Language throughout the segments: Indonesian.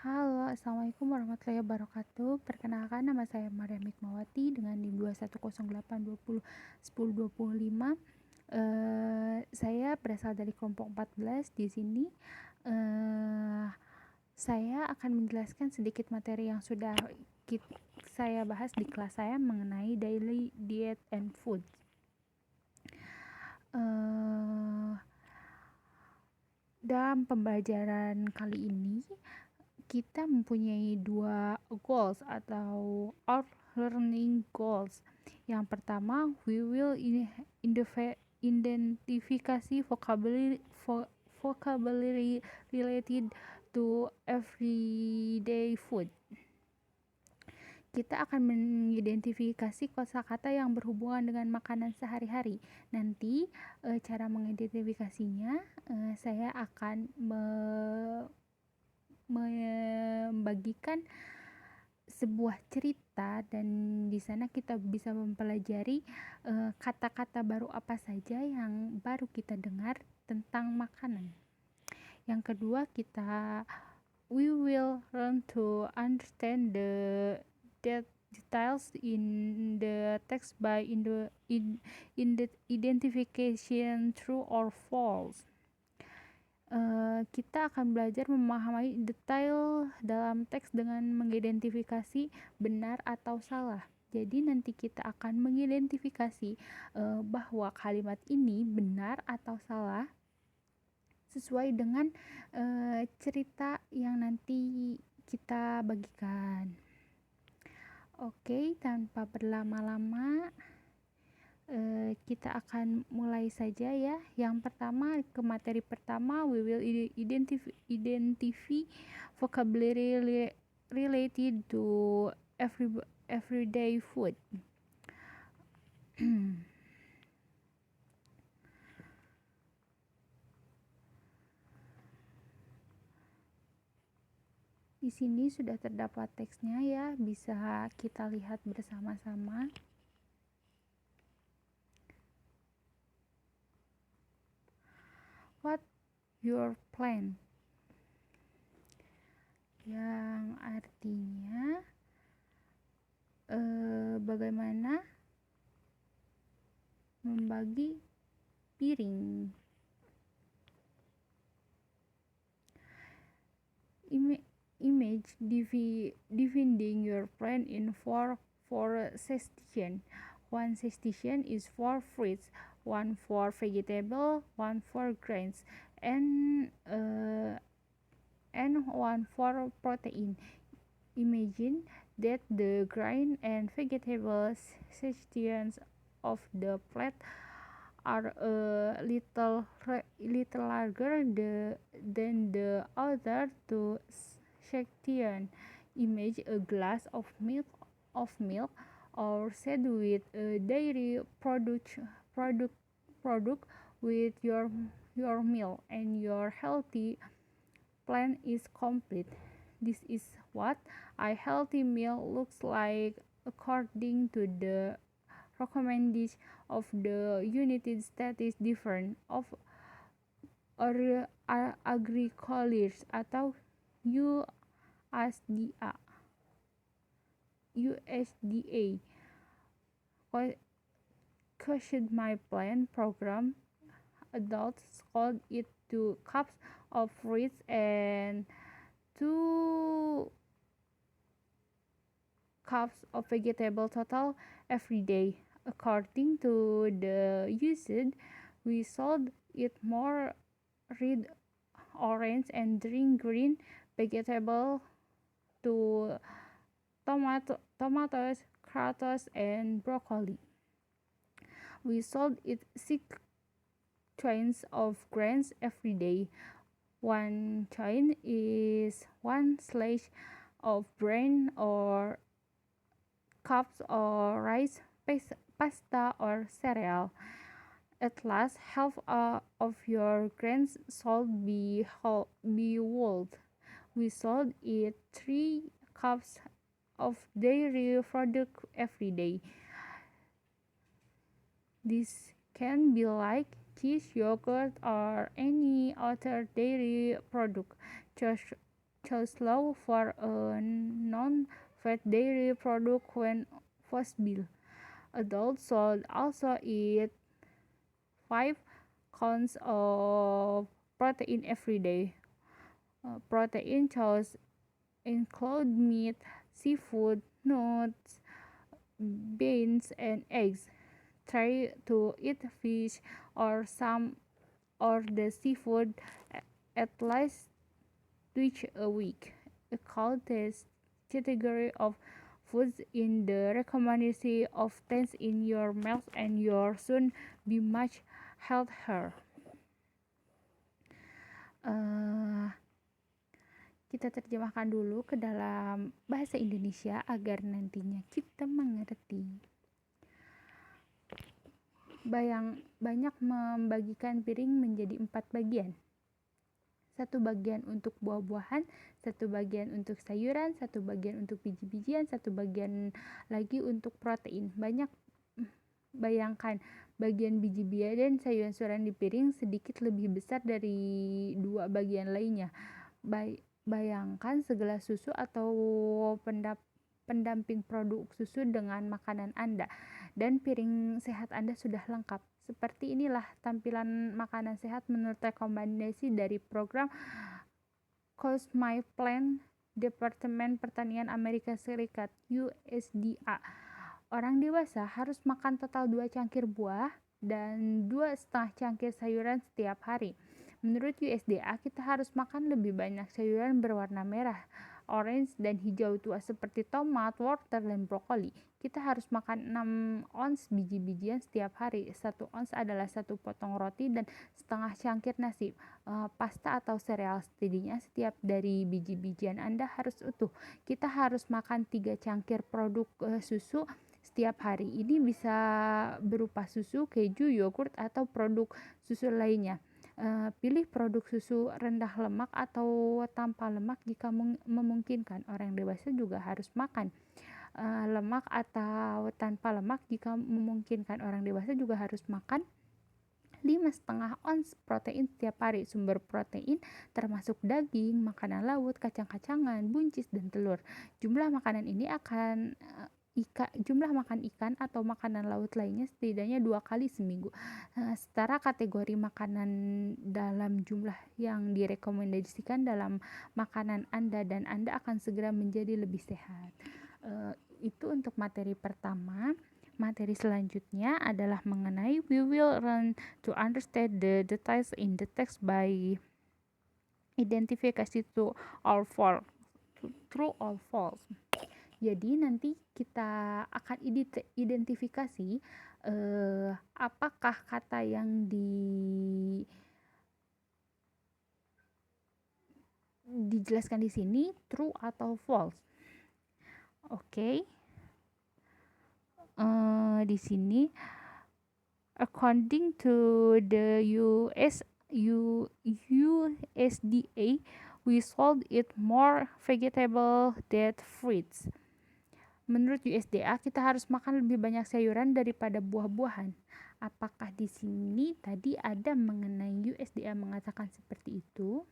Halo, Assalamualaikum warahmatullahi wabarakatuh. Perkenalkan, nama saya Maria Mikmawati dengan NIM 21080201025. Saya berasal dari kelompok 14 di sini. Saya akan menjelaskan sedikit materi yang sudah saya bahas di kelas saya mengenai daily diet and food. Dalam pembelajaran kali ini kita mempunyai dua goals atau our learning goals. Yang pertama, we will identifikasi vocabulary related to everyday food. Kita akan mengidentifikasi kosakata yang berhubungan dengan makanan sehari-hari. Nanti cara mengidentifikasinya saya akan membagikan sebuah cerita, dan di sana kita bisa mempelajari kata-kata baru apa saja yang baru kita dengar tentang makanan. Yang kedua, we will learn to understand the details in the text by identification true or false. Kita akan belajar memahami detail dalam teks dengan mengidentifikasi benar atau salah. Jadi nanti kita akan mengidentifikasi bahwa kalimat ini benar atau salah sesuai dengan cerita yang nanti kita bagikan. Oke, tanpa berlama-lama kita akan mulai saja ya. Yang pertama, ke materi pertama, we will identify vocabulary related to everyday food. Di sini sudah terdapat teksnya ya, bisa kita lihat bersama-sama. What your plan? Yang artinya bagaimana membagi piring. Image dividing your plan in four sections. One section is for fruits, one for vegetable, one for grains, and one for protein. Imagine that the grain and vegetable sections of the plate are a little larger than the other two sections. Image a glass of milk or said with a dairy product with your meal, and your healthy plan is complete. This is what a healthy meal looks like according to the recommendation of the United States Department of Agriculture atau USDA. Cushion my plan program. Adults called it 2 cups of fruits and 2 cups of vegetable total every day. According to the usage, we should eat more red, orange, and green vegetables to tomatoes, carrots, and broccoli. We should eat 6 kinds of grains every day. One kind is 1 slice of grain or cups or rice, pasta, or cereal. At last, half of your grains should be whole. We should eat 3 cups of dairy product every day. This can be like cheese, yogurt, or any other dairy product. chose law for a non-fat dairy product when possible. Adults should also eat 5 counts of protein every day. Protein choice include meat, seafood, nuts, beans, and eggs. Try to eat fish or some or the seafood at least twice a week. A countless category of foods in the recommendation of things in your meals and your soon be much healthier. Kita terjemahkan dulu ke dalam bahasa Indonesia agar nantinya kita mengerti. Banyak membagikan piring menjadi 4 bagian. 1 bagian untuk buah-buahan, 1 bagian untuk sayuran, 1 bagian untuk biji-bijian, 1 bagian lagi untuk protein. Bayangkan bagian biji-bijian dan sayuran-sayuran di piring sedikit lebih besar dari 2 bagian lainnya. Bayangkan segelas susu atau pendamping produk susu dengan makanan Anda, dan piring sehat Anda sudah lengkap. Seperti inilah tampilan makanan sehat menurut rekomendasi dari program Cost My Plan Departemen Pertanian Amerika Serikat USDA. Orang dewasa harus makan total 2 cangkir buah dan 2,5 cangkir sayuran setiap hari. Menurut USDA, kita harus makan lebih banyak sayuran berwarna merah, orange, dan hijau tua seperti tomat, wortel, dan brokoli. Kita harus makan 6 ons biji-bijian setiap hari. 1 ons adalah 1 potong roti dan setengah cangkir nasi, pasta atau sereal. Setidaknya setiap dari biji-bijian Anda harus utuh. Kita harus makan 3 cangkir produk susu setiap hari. Ini bisa berupa susu, keju, yogurt, atau produk susu lainnya. Pilih produk susu rendah lemak atau tanpa lemak jika memungkinkan. Orang dewasa juga harus makan lemak atau tanpa lemak jika memungkinkan. Orang dewasa juga harus makan 5,5 ons protein setiap hari. Sumber protein termasuk daging, makanan laut, kacang-kacangan, buncis, dan telur. Jumlah makanan ini akan jumlah makan ikan atau makanan laut lainnya setidaknya 2 kali seminggu. Setara kategori makanan dalam jumlah yang direkomendasikan dalam makanan Anda, dan Anda akan segera menjadi lebih sehat. Itu untuk materi pertama. Materi selanjutnya adalah mengenai we will learn to understand the details in the text by identification to or false, true or false. Jadi nanti kita akan identifikasi apakah kata yang dijelaskan di sini true atau false. Oke. Di sini according to the USDA, we should eat more vegetable than fruits. Menurut USDA, kita harus makan lebih banyak sayuran daripada buah-buahan. Apakah di sini tadi ada mengenai USDA mengatakan seperti itu?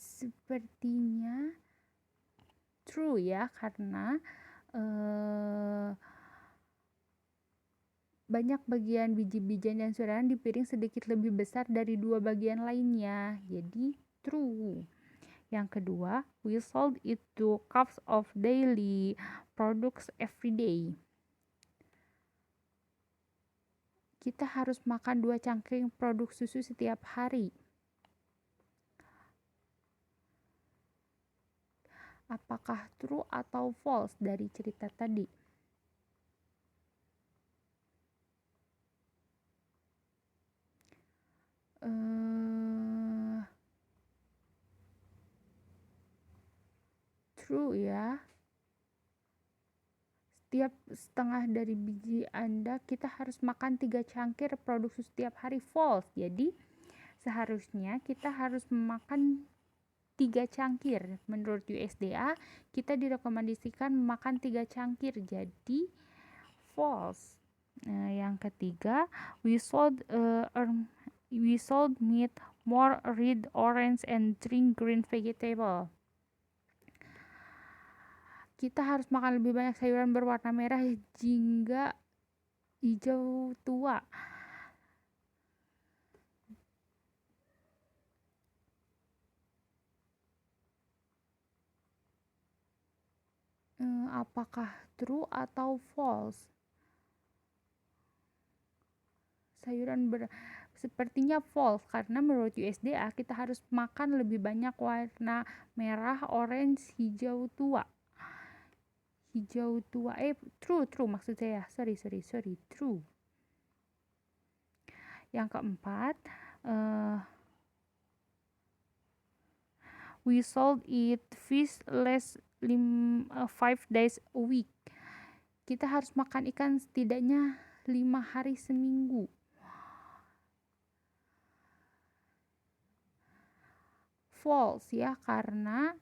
Sepertinya true ya, karena banyak bagian biji-bijian dan sayuran di piring sedikit lebih besar dari 2 bagian lainnya. Jadi true. Yang kedua, we should eat 2 cups of daily products every day. Kita harus makan 2 cangkir produk susu setiap hari. Apakah true atau false dari cerita tadi? True ya. Setiap setengah dari biji Anda, kita harus makan 3 cangkir produk susu setiap hari. False. Jadi seharusnya kita harus memakan 3 cangkir. Menurut USDA, kita direkomendasikan memakan 3 cangkir. Jadi false. Yang ketiga, we should meat more red, orange, and drink green vegetable. Kita harus makan lebih banyak sayuran berwarna merah jingga hijau tua. Apakah true atau false? Sepertinya false, karena menurut USDA kita harus makan lebih banyak warna merah, orange, hijau tua. True maksud saya. Sorry, true. Yang keempat, we should eat fish less 5 days a week. Kita harus makan ikan setidaknya 5 hari seminggu. False ya, karena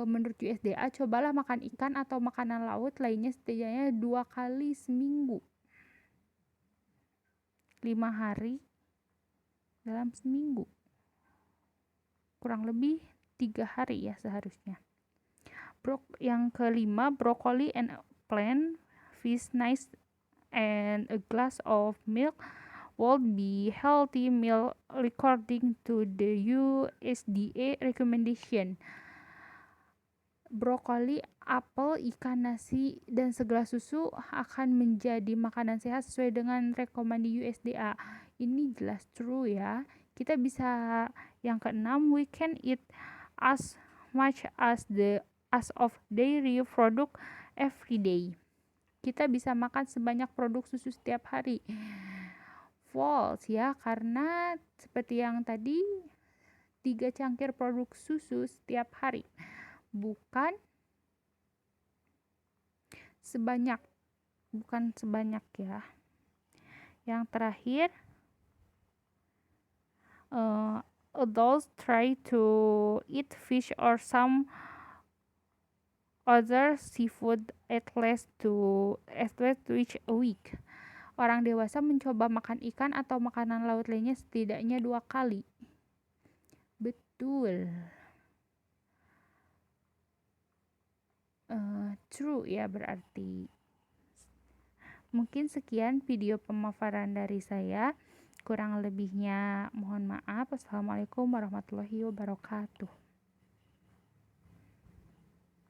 menurut USDA cobalah makan ikan atau makanan laut lainnya setidaknya 2 kali seminggu. 5 hari dalam seminggu. Kurang lebih 3 hari ya seharusnya. Yang kelima, broccoli and plant fish nice and a glass of milk would be healthy meal according to the USDA recommendation. Brokoli, apel, ikan, nasi, dan segelas susu akan menjadi makanan sehat sesuai dengan rekomendasi USDA. Ini jelas true ya. Kita bisa, yang keenam, we can eat as much as of dairy product every day. Kita bisa makan sebanyak produk susu setiap hari. False ya, karena seperti yang tadi 3 cangkir produk susu setiap hari, bukan sebanyak ya. Yang terakhir, adults try to eat fish or some other seafood at least each a week. Orang dewasa mencoba makan ikan atau makanan laut lainnya setidaknya 2 kali. Betul. True ya berarti. Mungkin sekian video pemaparan dari saya. Kurang lebihnya mohon maaf. Wassalamualaikum warahmatullahi wabarakatuh.